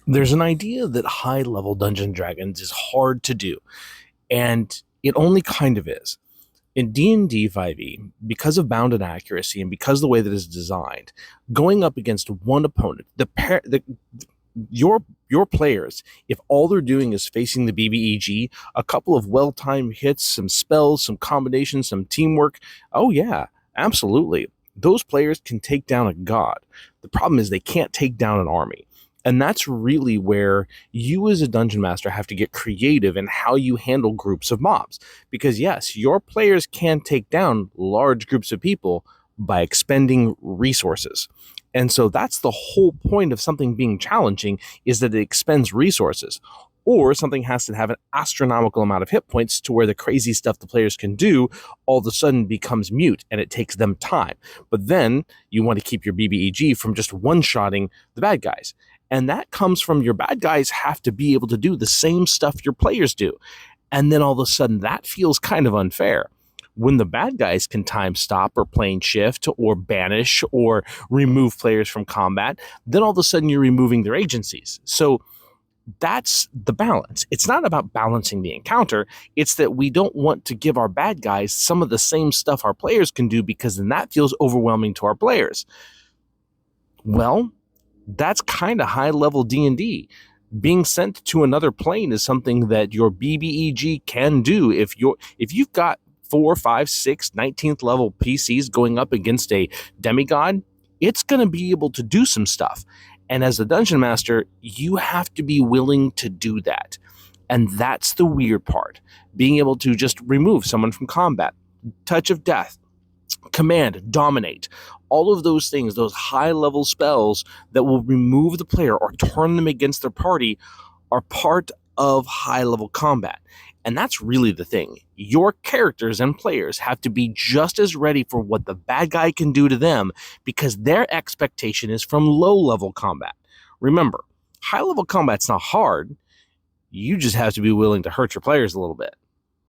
There's an idea that high level Dungeons and Dragons is hard to do, and it only kind of is. In D&D 5e, because of bounded accuracy and because of the way that it's designed, going up against one opponent, your players, if all they're doing is facing the BBEG, a couple of well-timed hits, some spells, some combinations, some teamwork, oh yeah, absolutely. Those players can take down a god. The problem is they can't take down an army. And that's really where you as a dungeon master have to get creative in how you handle groups of mobs. Because yes, your players can take down large groups of people by expending resources. And so that's the whole point of something being challenging, is that it expends resources. Or something has to have an astronomical amount of hit points to where the crazy stuff the players can do all of a sudden becomes mute and it takes them time. But then you want to keep your BBEG from just one-shotting the bad guys. And that comes from your bad guys have to be able to do the same stuff your players do. And then all of a sudden that feels kind of unfair. When the bad guys can time stop or plane shift or banish or remove players from combat, then all of a sudden you're removing their agencies. So that's the balance. It's not about balancing the encounter. It's that we don't want to give our bad guys some of the same stuff our players can do, because then that feels overwhelming to our players. Well, that's kind of high level D&D. Being sent to another plane is something that your BBEG can do. If you've got 4, 5, 6, 19th level PCs going up against a demigod, it's going to be able to do some stuff. And as a dungeon master, you have to be willing to do that. And that's the weird part. Being able to just remove someone from combat, touch of death, command, dominate, all of those things, those high level spells that will remove the player or turn them against their party, are part of high level combat. And that's really the thing. Your characters and players have to be just as ready for what the bad guy can do to them, because their expectation is from low level combat. Remember, high level combat's not hard. You just have to be willing to hurt your players a little bit.